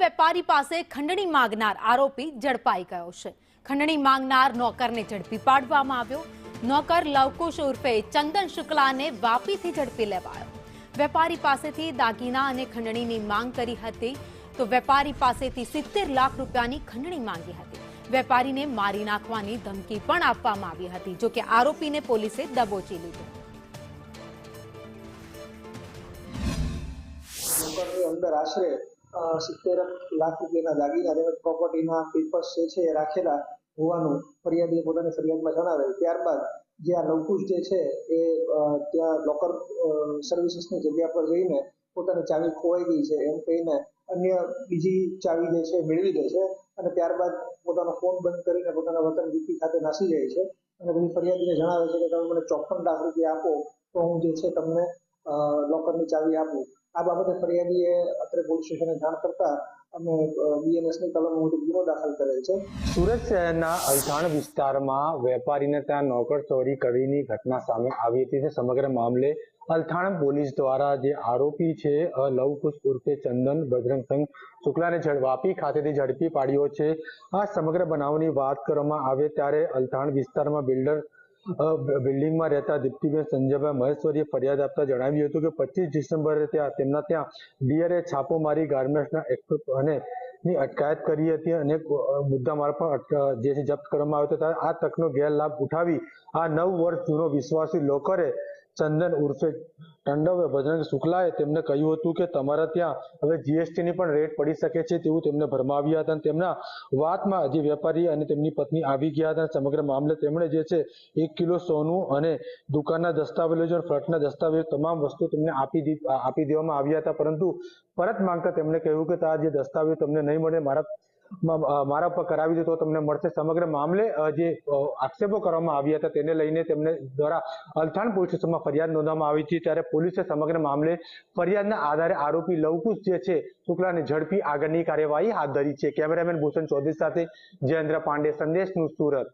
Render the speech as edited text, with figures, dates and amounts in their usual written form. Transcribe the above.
વેપારી પાસે ખંડણી માંગનાર આરોપી ઝડપાઈ ગયો છે। ખંડણી માંગનાર નોકરને ઝડપી પાડવામાં આવ્યો। નોકર લવકુશ ઉર્ફે ચંદન શુક્લાને વાપીથી ઝડપી લેવાયો। વેપારી પાસેથી દાગીના અને ખંડણીની માંગ કરી હતી તો વેપારી પાસેથી 70 લાખ રૂપિયાની ખંડણી માંગી હતી। વેપારીને મારી નાખવાની ધમકી પણ આપવામાં આવી હતી। જો કે આરોપીને પોલીસે દબોચી લીધો। अंदर आश्रे 70 लाख रूपिया दागीना તેમજ પ્રોપર્ટીના પેપર્સ છે એ રાખેલા હોવાનું ફરિયાદીએ પોતાની ફરિયાદમાં જણાવેલ। ત્યારબાદ જે આ લવકુશ જે છે એ ત્યાં લોકર સર્વિસીસની જગ્યા પર જઈને પોતાની ચાવી ખોવાઈ ગઈ છે એમ કહીને અન્ય બીજી ચાવી જે છે મેળવી લે છે અને ત્યારબાદ પોતાનો ફોન બંધ કરીને પોતાના વતન યુપી ખાતે નાસી જાય છે અને પછી ફરિયાદીને જણાવે છે કે તમે મને 54 લાખ રૂપિયા આપો તો હું જે છે તમને લોકરની ચાવી આપું। આ બાબતે ફરિયાદીએ અત્રે પોલીસ સ્ટેશને જાણ કરતા અમે બીએનએસની કલમ મુજબ ગુનો દાખલ કરેલ છે। સુરત શહેરના અલથાણ વિસ્તારમાં વેપારીને ત્યાં નોકર ચોરી કરવાની ઘટના સામે આવી હતી। સમગ્ર મામલે અલથાણ પોલીસ દ્વારા જે આરોપી છે લવકુશ ઉર્ફે ચંદન બજરંગસિંહ શુક્લાને વાપી ખાતેથી ઝડપી પાડ્યો છે। આ સમગ્ર બનાવની વાત કરવામાં આવે ત્યારે અલથાણ વિસ્તારમાં બિલ્ડિંગમાં રહેતા દીપ્તિબેન સંજયભાઈ મહેશ્વરીએ ફરિયાદ આપતા જણાવ્યું હતું કે 25 ડિસેમ્બરે તેમના ત્યાં ડીઆરએ છાપો મારી ગાર્મેન્ટ્સના અને ની અટકાયત કરી હતી અને મુદ્દામાલ પણ જે જપ્ત કરવામાં આવ્યો હતો। ત્યારે આ તકનો ગેરલાભ ઉઠાવી આ 9 વર્ષ જૂનો વિશ્વાસી લોકરે ચંદન ઉર્ફે ટંડવ બજરંગ શુક્લાએ તેમને કહ્યું હતું કે તમારા ત્યાં હવે જીએસટીની પણ રેટ પડી શકે છે તેવું તેમને ભરમાવ્યા હતા। તેમના વાતમાં જે વેપારી અને તેમની પત્ની આવી ગયા હતા। સમગ્ર મામલે તેમણે જે છે 1 કિલો સોનું અને દુકાનના દસ્તાવેજો ફ્લેટના દસ્તાવેજો તમામ વસ્તુ તેમને આપી દેવામાં આવ્યા હતા, પરંતુ પરત માંગતા તેમણે કહ્યું કે આ જે દસ્તાવેજ તમને નહીં મળે, મારા પર કરાવી દે તો તમને મળશે। સમગ્ર મામલે જે આક્ષેપો કરવામાં આવ્યા હતા તેને લઈને તેમને દ્વારા અલથાણ પોલીસ સ્ટેશનમાં ફરિયાદ નોંધવામાં આવી છે। ત્યારે પોલીસે સમગ્ર મામલે ફરિયાદના આધારે આરોપી લવકુશ જે છે શુક્લાને ઝડપી આગળની કાર્યવાહી હાથ ધરી છે। કેમેરામેન ભૂષણ ચૌધરી સાથે જયેન્દ્ર પાંડે, સંદેશ ન્યૂઝ, સુરત।